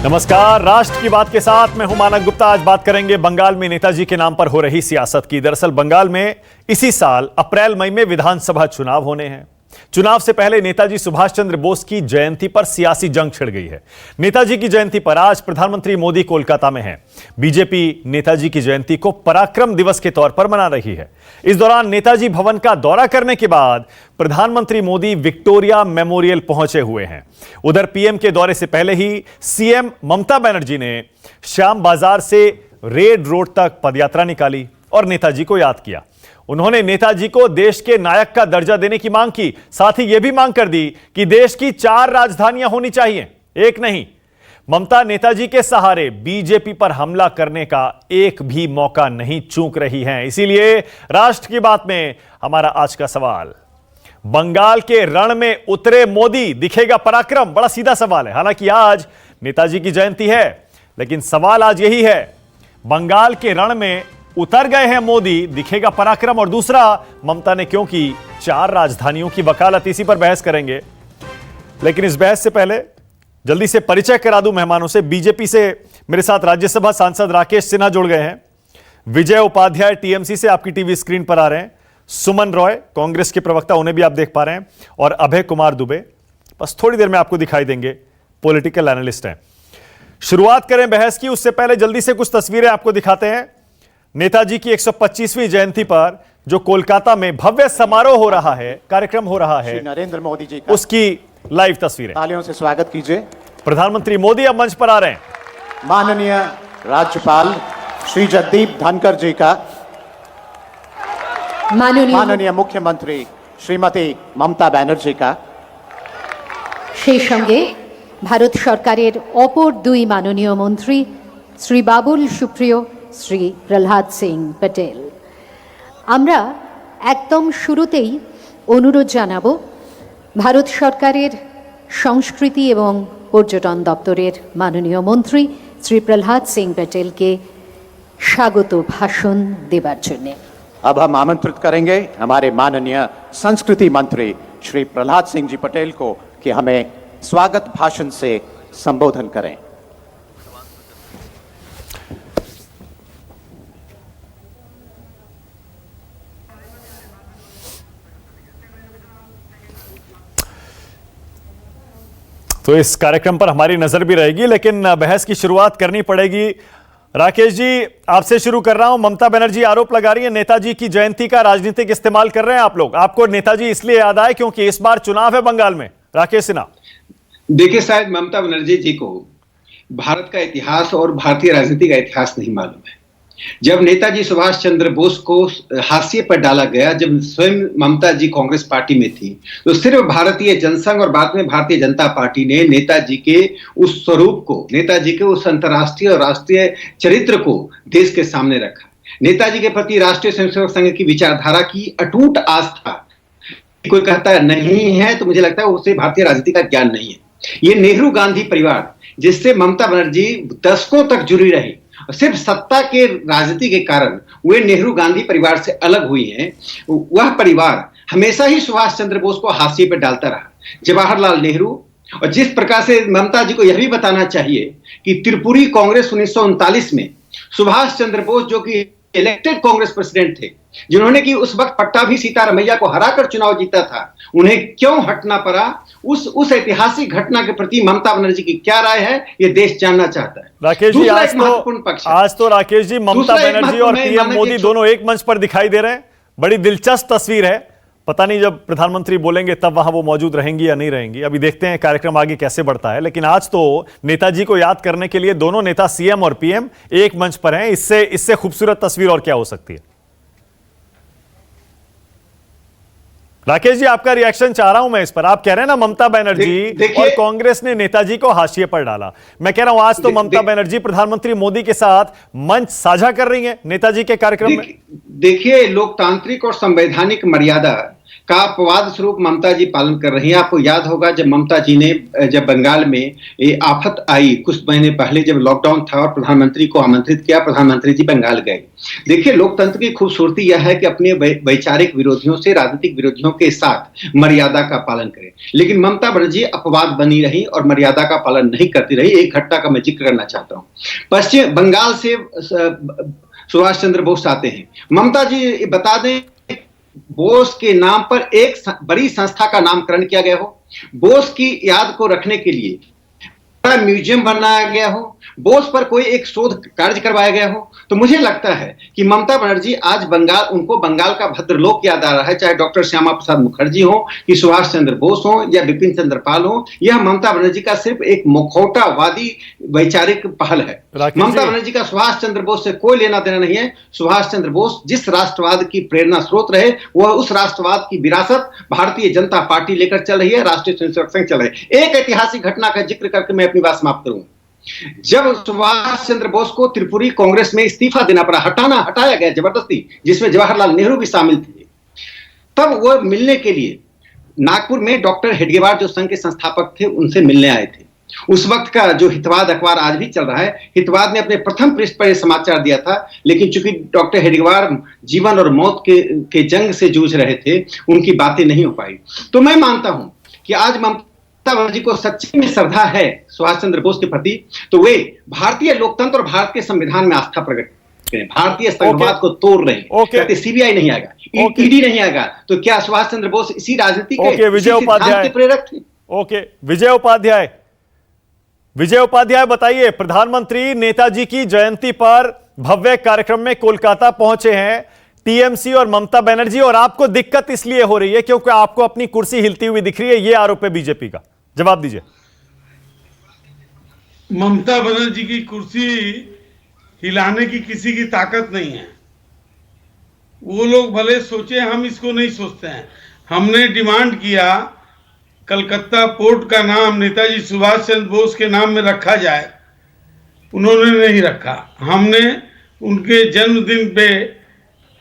नमस्कार, राष्ट्र की बात के साथ मैं हूं मानक गुप्ता। आज बात करेंगे बंगाल में नेताजी के नाम पर हो रही सियासत की। दरअसल बंगाल में इसी साल अप्रैल मई में विधानसभा चुनाव होने हैं। चुनाव से पहले नेताजी सुभाष चंद्र बोस की जयंती पर सियासी जंग छिड़ गई है। नेताजी की जयंती पर आज प्रधानमंत्री मोदी कोलकाता में हैं। बीजेपी नेताजी की जयंती को पराक्रम दिवस के तौर पर मना रही है। इस दौरान नेताजी भवन का दौरा करने के बाद प्रधानमंत्री मोदी विक्टोरिया मेमोरियल पहुंचे हुए हैं। उधर पीएम के दौरे से पहले ही सीएम ममता बनर्जी ने श्याम बाजार से रेड रोड तक पदयात्रा निकाली और नेताजी को याद किया। उन्होंने नेताजी को देश के नायक का दर्जा देने की मांग की। साथ ही यह भी मांग कर दी कि देश की 4 राजधानियां होनी चाहिए, एक नहीं। ममता नेताजी के सहारे बीजेपी पर हमला करने का एक भी मौका नहीं चूक रही हैं। इसीलिए राष्ट्र की बात में हमारा आज का सवाल, बंगाल के रण में उतरे मोदी, दिखेगा पराक्रम? बड़ा सीधा सवाल है। हालांकि आज नेताजी की जयंती है, लेकिन सवाल आज यही है, बंगाल के रण में उतर गए हैं मोदी, दिखेगा पराक्रम? और दूसरा, ममता ने क्यों की 4 राजधानियों की वकालत? इसी पर बहस करेंगे। लेकिन इस बहस से पहले जल्दी से परिचय करा दूं मेहमानों से। बीजेपी से मेरे साथ राज्यसभा सांसद राकेश सिन्हा जुड़ गए हैं। विजय उपाध्याय टीएमसी से आपकी टीवी स्क्रीन पर आ रहे हैं। सुमन रॉय कांग्रेस के प्रवक्ता, उन्हें भी आप देख पा रहे हैं। और अभय कुमार दुबे बस थोड़ी देर में आपको दिखाई देंगे, पॉलिटिकल एनालिस्ट हैं। शुरुआत करें बहस की, उससे पहले जल्दी से कुछ तस्वीरें आपको दिखाते हैं। नेताजी की 125वीं जयंती पर जो कोलकाता में भव्य समारोह हो रहा है, कार्यक्रम हो रहा है, नरेंद्र मोदी जी का उसकी लाइव तस्वीरें। तालियों से स्वागत कीजिए। प्रधानमंत्री मोदी अब मंच पर आ रहे हैं। माननीय राज्यपाल श्री जगदीप धनखड़ जी का, माननीय मुख्यमंत्री श्रीमती ममता बनर्जी का, সেই সঙ্গে ভারত সরকারের অপর 2 মাননীয় মন্ত্রী শ্রী বাবুল সুপ্রিয়, শ্রী প্রহ্লাদ সিং পটেল। আমরা একদম শুরুতেই অনুরোধ জানাবো ভারত সরকারের সংস্কৃতি এবং পর্যটন দপ্তরের মাননীয় মন্ত্রী শ্রী প্রহ্লাদ সিং পটেলকে স্বাগত ভাষণ দেবার জন্য। अब हम आमंत्रित करेंगे हमारे माननीय संस्कृति मंत्री श्री प्रहलाद सिंह जी पटेल को कि हमें स्वागत भाषण से संबोधन करें। तो इस कार्यक्रम पर हमारी नजर भी रहेगी, लेकिन बहस की शुरुआत करनी पड़ेगी। राकेश जी, आपसे शुरू कर रहा हूं। ममता बनर्जी आरोप लगा रही है नेताजी की जयंती का राजनीतिक इस्तेमाल कर रहे हैं आप लोग। आपको नेताजी इसलिए याद आए क्योंकि इस बार चुनाव है बंगाल में? राकेश सिन्हा। देखिए, शायद ममता बनर्जी जी को भारत का इतिहास और भारतीय राजनीति का इतिहास नहीं मालूम है। जब नेताजी सुभाष चंद्र बोस को हाशिए पर डाला गया, जब स्वयं ममता जी कांग्रेस पार्टी में थी, तो सिर्फ भारतीय जनसंघ और बाद में भारतीय जनता पार्टी ने नेताजी के उस स्वरूप को, नेताजी के उस अंतर्राष्ट्रीय और राष्ट्रीय चरित्र को देश के सामने रखा। नेताजी के प्रति राष्ट्रीय स्वयंसेवक संघ की विचारधारा की अटूट आस्था, कोई कहता है नहीं है तो मुझे लगता है उसे भारतीय राजनीति का ज्ञान नहीं है। ये नेहरू गांधी परिवार, जिससे ममता बनर्जी दशकों तक जुड़ी रही, सिर्फ सत्ता के राजनीति के कारण वे नेहरू गांधी परिवार से अलग हुई हैं। वह परिवार हमेशा ही सुभाष चंद्र बोस को हाशिए पर डालता रहा, जवाहरलाल नेहरू। और जिस प्रकार से ममता जी को यह भी बताना चाहिए कि त्रिपुरी कांग्रेस 1939 में सुभाष चंद्र बोस, जो कि इलेक्टेड कांग्रेस प्रेसिडेंट थे, जिन्होंने कि उस वक्त पट्टाभी सीतारमैया को हराकर चुनाव जीता था, उन्हें क्यों हटना पड़ा? उस ऐतिहासिक घटना के प्रति ममता बनर्जी की क्या राय है, ये देश जानना चाहता है। राकेश जी, आज तो राकेश जी, ममता बनर्जी और पीएम मोदी दोनों एक मंच पर दिखाई दे रहे हैं। बड़ी दिलचस्प तस्वीर है। पता नहीं जब प्रधानमंत्री बोलेंगे तब वहां वो मौजूद रहेंगी या नहीं रहेंगी। अभी देखते हैं कार्यक्रम आगे कैसे बढ़ता है। लेकिन आज तो नेताजी को याद करने के लिए दोनों नेता, सीएम और पीएम, एक मंच पर हैं। इससे खूबसूरत तस्वीर और क्या हो सकती है? राकेश जी, आपका रिएक्शन चाह रहा हूं मैं इस पर। आप कह रहे हैं ना ममता बनर्जी और कांग्रेस ने नेताजी को हाशिए पर डाला। मैं कह रहा हूं आज तो ममता बनर्जी प्रधानमंत्री मोदी के साथ मंच साझा कर रही हैं नेताजी के कार्यक्रम में। देखिए, लोकतांत्रिक और संवैधानिक मर्यादा का अपवाद स्वरूप ममता जी पालन कर रही हैं। आपको याद होगा जब ममता जी ने जब बंगाल में ये आफत आई कुछ महीने पहले, जब लॉकडाउन था और प्रधानमंत्री को आमंत्रित किया, प्रधानमंत्री जी बंगाल गए। देखिए, लोकतंत्र की खूबसूरती यह है कि अपने वैचारिक विरोधियों से, राजनीतिक विरोधियों के साथ मर्यादा का पालन करें, लेकिन ममता बनर्जी अपवाद बनी रही और मर्यादा का पालन नहीं करती रही। एक घटना का मैं जिक्र करना चाहता हूं। पश्चिम बंगाल से सुभाष चंद्र बोस आते हैं। ममता जी बता दें, बोस के नाम पर एक बड़ी संस्था का नामकरण किया गया हो, बोस की याद को रखने के लिए म्यूजियम बनाया गया हो, बोस पर कोई एक शोध कार्य करवाया गया हो, तो मुझे लगता है कि ममता बनर्जी आज उनको बंगाल का भद्रलोक याद आ रहा है। चाहे डॉक्टर श्यामा प्रसाद मुखर्जी हो कि सुभाष चंद्र बोस हो या बिपिन चंद्र पाल हो, यह ममता बनर्जी का सिर्फ एक मुखौटावादी वैचारिक पहल है। ममता बनर्जी का सुभाष चंद्र बोस से कोई लेना देना नहीं है। सुभाष चंद्र बोस जिस राष्ट्रवाद की प्रेरणा स्रोत रहे, वह उस राष्ट्रवाद की विरासत भारतीय जनता पार्टी लेकर चल रही है, राष्ट्रीय स्वयंसेवक संघ चल रही है। एक ऐतिहासिक घटना का जिक्र करके मैं अपनी बात समाप्त करूंगा। जब सुभाष चंद्र बोस को त्रिपुरी कांग्रेस में इस्तीफा देना पड़ा, हटाया गया जबरदस्ती, जिसमें जवाहरलाल नेहरू भी शामिल थे, तब वो मिलने के लिए नागपुर में डॉक्टर हेडगेवार जो संघ के संस्थापक थे उनसे मिलने आए थे। उस वक्त का जो हितवाद अखबार आज भी चल रहा है, हितवाद ने अपने प्रथम पृष्ठ पर यह समाचार दिया था, लेकिन चूंकि डॉक्टर हेडगेवार जीवन और मौत के जंग से जूझ रहे थे, उनकी बातें नहीं हो पाई। तो मैं मानता हूं कि आज ममता बनर्जी को सच्ची में श्रद्धा है सुभाष चंद्र बोस के प्रति, तो वे भारतीय लोकतंत्र और भारत के संविधान में आस्था प्रकट करें। भारतीय संघवाद को तोड़ रहे हैं। कहते सीबीआई नहीं आएगा, ईडी नहीं आएगा, तो क्या सुभाष चंद्र बोस इसी राजनीति के विजय उपाध्याय प्रेरक थे? विजय उपाध्याय बताइए, प्रधानमंत्री नेताजी की जयंती पर भव्य कार्यक्रम में कोलकाता पहुंचे हैं टीएमसी और ममता बनर्जी, और आपको दिक्कत इसलिए हो रही है क्योंकि आपको अपनी कुर्सी हिलती हुई दिख रही है, यह आरोप है बीजेपी का। जवाब दीजिए। ममता बनर्जी की कुर्सी हिलाने की किसी की ताकत नहीं है। वो लोग भले सोचे, हम इसको नहीं सोचते हैं। हमने डिमांड किया कलकत्ता पोर्ट का नाम नेताजी सुभाष चंद्र बोस के नाम में रखा जाए, उन्होंने नहीं रखा। हमने उनके जन्मदिन पे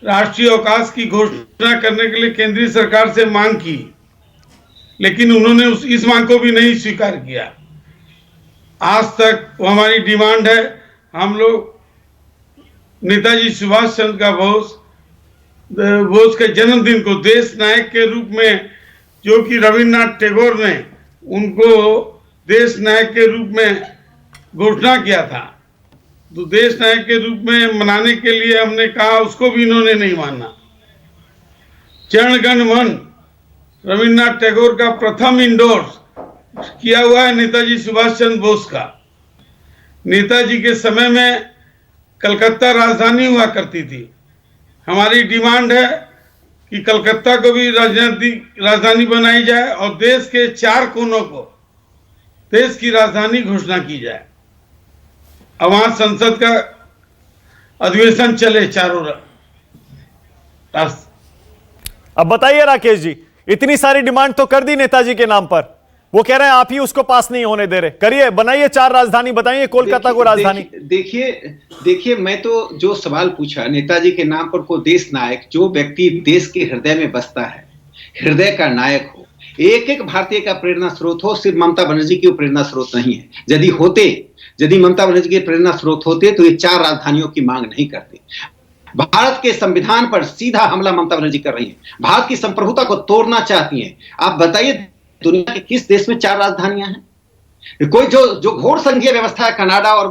राष्ट्रीय अवकाश की घोषणा करने के लिए केंद्रीय सरकार से मांग की, लेकिन उन्होंने इस मांग को भी नहीं स्वीकार किया। आज तक वो हमारी डिमांड है, हम लोग नेताजी सुभाष चंद्र बोस के जन्मदिन को देश नायक के रूप में, जो कि रविन्द्रनाथ टैगोर ने उनको देश नायक के रूप में घोषणा किया था, तो देश नायक के रूप में मनाने के लिए हमने कहा, उसको भी इन्होंने नहीं माना। जन गण मन रविन्द्रनाथ टैगोर का प्रथम इंडोर्स किया हुआ है नेताजी सुभाष चंद्र बोस का। नेताजी के समय में कलकत्ता राजधानी हुआ करती थी। हमारी डिमांड है कि कलकत्ता को भी राजधानी बनाई जाए और देश के 4 कोनों को देश की राजधानी घोषणा की जाए। अब वहां संसद का अधिवेशन चले चारों राष्ट्र। अब बताइए राकेश जी, इतनी सारी डिमांड तो कर दी नेताजी के नाम पर, वो कह रहे हैं आप ही उसको पास नहीं होने दे रहे। करिए, बनाइए 4 राजधानी, बताइए कोलकाता को राजधानी। देखिए, मैं तो जो सवाल पूछा, नेताजी के नाम पर को देश नायक, जो व्यक्ति देश के हृदय में बसता है, हृदय का नायक हो, एक एक भारतीय का प्रेरणा स्रोत हो, सिर्फ ममता बनर्जी की प्रेरणा स्रोत नहीं है। यदि ममता बनर्जी के प्रेरणा स्रोत होते तो ये 4 राजधानियों की मांग नहीं करते। भारत के संविधान पर सीधा हमला ममता बनर्जी कर रही है, भारत की संप्रभुता को तोड़ना चाहती हैं। आप बताइए, दुनिया के किस देश में 4 राजधानियां हैं? कोई जो घोर संघीय व्यवस्था है, कनाडा और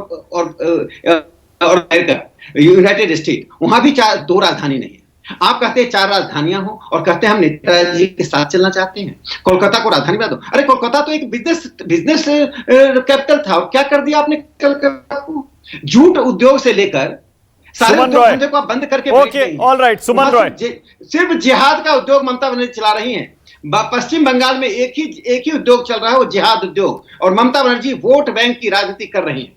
अमेरिका, यूनाइटेड स्टेट, वहां भी 2 राजधानी नहीं है। आप कहते हैं 4 राजधानियां हो और कहते हैं हम नेताजी के साथ चलना चाहते हैं, कोलकाता को राजधानी बना दो। अरे कोलकाता तो एक बिजनेस कैपिटल था, और क्या कर दिया आपने कोलकाता को? जूट उद्योग से लेकर सारे उद्योग को बंद करके ऑलराइट, सुमन रॉय, सिर्फ जिहाद का उद्योग ममता बनर्जी चला रही हैं। पश्चिम बंगाल में एक ही उद्योग चल रहा है, वो जिहाद उद्योग, और ममता बनर्जी वोट बैंक की राजनीति कर रही हैं।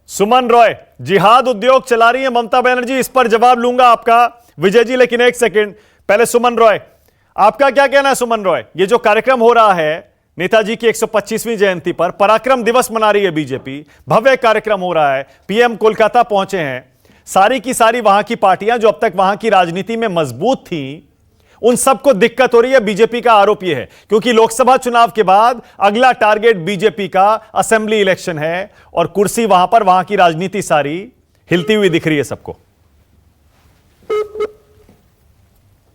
सुमन रॉय, जिहाद उद्योग चला रही है ममता बनर्जी, इस पर जवाब लूंगा आपका विजय जी, लेकिन एक सेकंड पहले सुमन रॉय, आपका क्या कहना है? सुमन रॉय, ये जो कार्यक्रम हो रहा है नेताजी की 125वीं जयंती पर, पराक्रम दिवस मना रही है बीजेपी, भव्य कार्यक्रम हो रहा है, पीएम कोलकाता पहुंचे हैं, सारी की सारी वहां की पार्टियां जो अब तक वहां की राजनीति में मजबूत थी, उन सबको दिक्कत हो रही है। बीजेपी का आरोप यह है क्योंकि लोकसभा चुनाव के बाद अगला टारगेट बीजेपी का असेंबली इलेक्शन है और कुर्सी वहां पर, वहां की राजनीति सारी हिलती हुई दिख रही है सबको।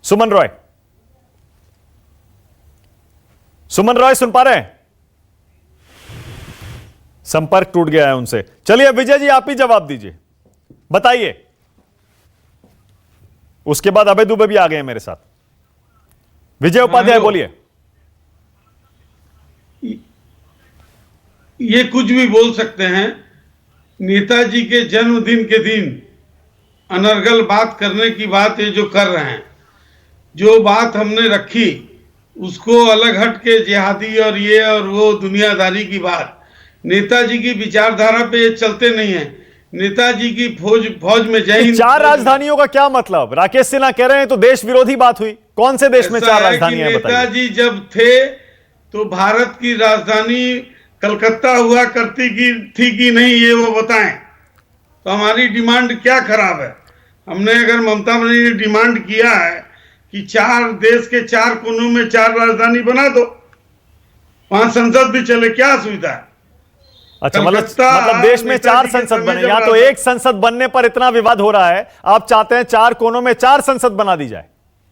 सुमन रॉय, सुमन रॉय सुन पा रहे हैं? संपर्क टूट गया है उनसे। चलिए विजय जी आप ही जवाब दीजिए, बताइए। उसके बाद अभय दुबे भी आ गए हैं मेरे साथ। विजय उपाध्याय बोलिए। ये कुछ भी बोल सकते हैं। नेताजी के जन्मदिन के दिन अनर्गल बात करने की बात ये जो कर रहे हैं, जो बात हमने रखी उसको अलग हट के जिहादी और ये और वो दुनियादारी की बात, नेताजी की विचारधारा पे ये चलते नहीं है। नेताजी की फौज में जय हिंद। चार राजधानियों का क्या मतलब? राकेश सिन्हा कह रहे हैं तो देश विरोधी बात हुई। कौन से देश में चार राजधानियां हैं बताइए? नेताजी जब थे तो भारत की राजधानी कलकत्ता हुआ करती थी कि नहीं, ये वो बताएं। तो हमारी डिमांड क्या खराब है? हमने अगर ममता बनर्जी ने डिमांड किया है कि देश के चार कोनों में चार राजधानी बना दो, वहां संसद भी चले, क्या असुविधा है? अच्छा, मतलब देश में चार संसद बने। यहां तो एक संसद बनने पर इतना विवाद हो रहा है, आप चाहते हैं चार कोनों में चार संसद बना दी जाए।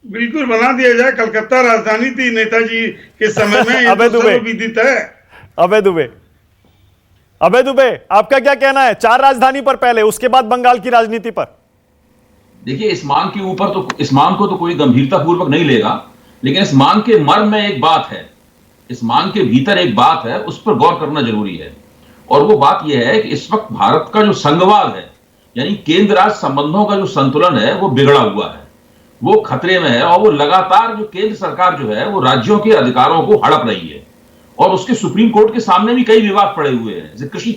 बिल्कुल बना दिया जाए। कलकत्ता राजधानी थी नेताजी के समय में। अभय दुबे विदित है। अभय दुबे आपका क्या कहना है? चार राजधानी पर पहले, उसके बाद बंगाल की राजनीति पर। देखिए, इस मांग के ऊपर तो, इस मांग को तो कोई गंभीरता पूर्वक नहीं लेगा, लेकिन इस मांग के मर्म में एक बात है, इस मांग के भीतर एक बात है, उस पर गौर करना जरूरी है। और वो बात यह है कि इस वक्त भारत का जो संघवाद है, यानी केंद्र राज्य संबंधों का जो संतुलन है, वो बिगड़ा हुआ है, वो खतरे में है। और वो लगातार जो केंद्र सरकार जो है वो राज्यों के अधिकारों को हड़प रही है। और उसके सुप्रीम कोर्ट के सामने भी कई विवाद पड़े हुए हैं। जैसे कृषि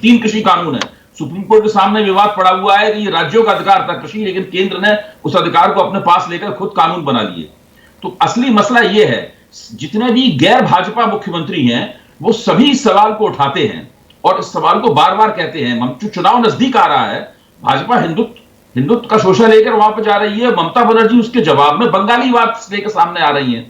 तीन कृषि कानून है, सुप्रीम कोर्ट के सामने विवाद पड़ा हुआ है कि ये राज्यों का अधिकार था कृषि, लेकिन केंद्र ने उस अधिकार को अपने पास लेकर खुद कानून बना लिए। तो असली मसला ये है, जितने भी गैर भाजपा मुख्यमंत्री हैं वो सभी इस सवाल को उठाते हैं और इस सवाल को बार बार कहते हैं। चुनाव नजदीक आ रहा है, भाजपा हिंदुत्व का शोषा लेकर वहां पर जा रही है, ममता बनर्जी उसके जवाब में बंगालीवाद लेकर सामने आ रही है।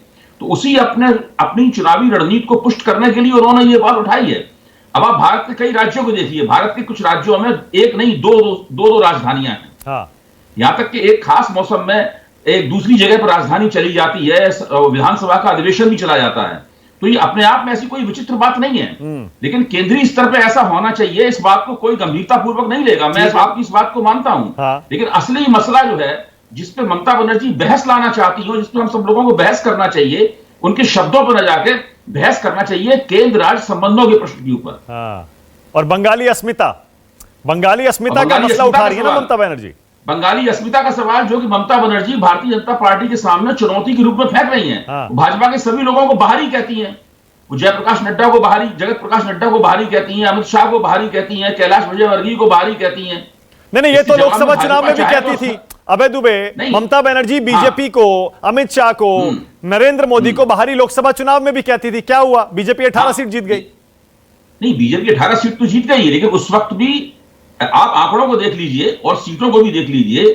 तो उसी अपनी चुनावी रणनीति को पुष्ट करने के लिए उन्होंने ये बात उठाई है। अब आप भारत के कई राज्यों को देखिए, भारत के कुछ राज्यों में एक नहीं दो राजधानियां हैं। हाँ। यहां तक कि एक खास मौसम में एक दूसरी जगह पर राजधानी चली जाती है, विधानसभा का अधिवेशन भी चला जाता है। तो ये अपने आप में ऐसी कोई विचित्र बात नहीं है, लेकिन केंद्रीय स्तर पर ऐसा होना चाहिए। इस बात को कोई गंभीरता पूर्वक नहीं लेगा, मैं आपकी इस बात को मानता हूं। हाँ। लेकिन असली मसला जो है, जिसपे ममता बनर्जी बहस लाना चाहती हो, जिसपे हम सब लोगों को बहस करना चाहिए, उनके शब्दों पर न जाके बहस करना चाहिए केंद्र राज्य संबंधों के प्रश्न के ऊपर। हाँ। और बंगाली अस्मिता का मसला उठा रही है ना ममता बनर्जी। बंगाली अस्मिता का सवाल जो कि ममता बनर्जी भारतीय जनता पार्टी के सामने चुनौती के रूप में फेंक रही हैं। हाँ। भाजपा के सभी लोगों को बाहरी कहती हैं। वो जयप्रकाश नड्डा को बाहरी, जगत प्रकाश नड्डा को बाहरी कहती हैं, अमित शाह को बाहरी कहती हैं, कैलाश विजयवर्गीय को बाहरी कहती हैं। नहीं, ये तो लोकसभा चुनाव में भी कहती थी। अभय दुबे, ममता बनर्जी बीजेपी को, अमित शाह को, नरेंद्र मोदी को बाहरी लोकसभा चुनाव में भी कहती थी। क्या हुआ? बीजेपी 18 सीट जीत गई। नहीं, बीजेपी 18 सीट तो जीत गई, लेकिन उस वक्त भी आप आंकड़ों को देख लीजिए और सीटों को भी देख लीजिए,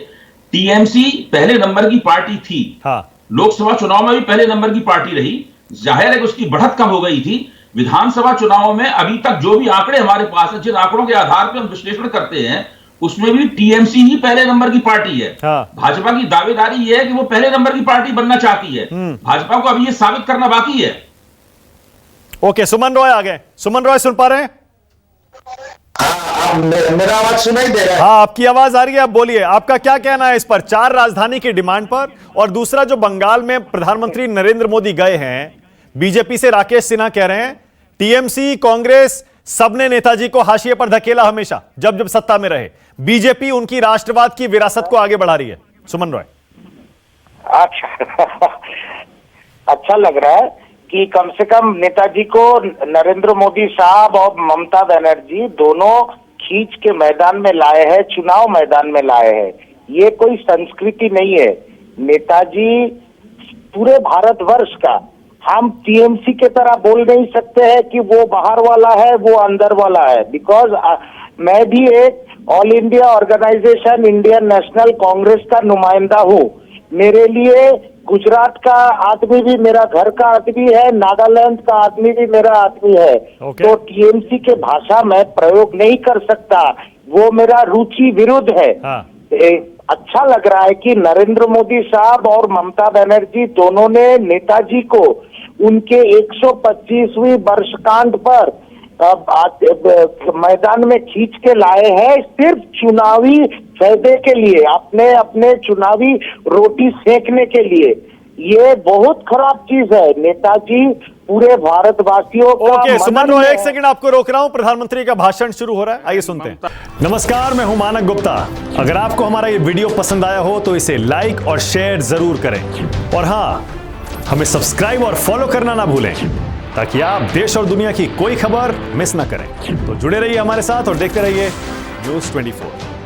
टीएमसी पहले नंबर की पार्टी थी। हाँ। लोकसभा चुनाव में भी पहले नंबर की पार्टी रही। जाहिर है कि उसकी बढ़त कम हो गई थी। विधानसभा चुनाव में अभी तक जो भी आंकड़े हमारे पास है, जिन आंकड़ों के आधार पर हम विश्लेषण करते हैं, उसमें भी टीएमसी ही पहले नंबर की पार्टी है। हाँ। भाजपा की दावेदारी यह है कि वो पहले नंबर की पार्टी बनना चाहती है। भाजपा को अभी ये साबित करना बाकी है। ओके, सुमन रॉय आ गए। सुमन रॉय सुन पा रहे हैं? मेरा आवाज सुनाई दे रहा है? हाँ, आपकी आवाज आ रही है, आप बोलिए। आपका क्या कहना है इस पर, चार राजधानी की डिमांड पर? और दूसरा, जो बंगाल में प्रधानमंत्री नरेंद्र मोदी गए हैं, बीजेपी से राकेश सिन्हा कह रहे हैं टीएमसी, कांग्रेस, सबने नेताजी को हाशिए पर धकेला हमेशा, जब सत्ता में रहे। बीजेपी उनकी राष्ट्रवाद की विरासत को आगे बढ़ा रही है। सुमन रॉय। अच्छा लग रहा है कि कम से कम नेताजी को नरेंद्र मोदी साहब और ममता बनर्जी दोनों खींच के मैदान में लाए हैं, चुनाव मैदान में लाए हैं। ये कोई संस्कृति नहीं है। नेताजी पूरे भारतवर्ष का, हम टीएमसी के तरह बोल नहीं सकते हैं कि वो बाहर वाला है, वो अंदर वाला है। बिकॉज मैं भी एक all India organisation Indian National Congress का नुमाइंदा हूँ। मेरे लिए गुजरात का आदमी भी मेरा घर का आदमी है, नागालैंड का आदमी भी मेरा आदमी है। ओके। तो टीएमसी के भाषा में प्रयोग नहीं कर सकता, वो मेरा रुचि विरुद्ध है। हाँ। अच्छा लग रहा है कि नरेंद्र मोदी साहब और ममता बनर्जी दोनों ने नेताजी को उनके 125वीं वर्षकांड पर मैदान में खींच के लाए हैं, सिर्फ चुनावी फायदे के लिए, अपने अपने चुनावी रोटी सेकने के लिए। ये बहुत खराब चीज है। नेताजी पूरे भारतवासियों का ओके सुमन रो, मनन एक सेकंड आपको रोक रहा हूं, प्रधानमंत्री का भाषण शुरू हो रहा है, आइए सुनते हैं। नमस्कार, मैं हूं मानक गुप्ता। अगर आपको हमारा ये वीडियो पसंद आया हो तो इसे लाइक और शेयर जरूर करें, और हां, हमें सब्सक्राइब और फॉलो करना ना भूलें ताकि आप देश और दुनिया की कोई खबर मिस ना करें। तो जुड़े रहिए हमारे साथ और देखते रहिए News 24।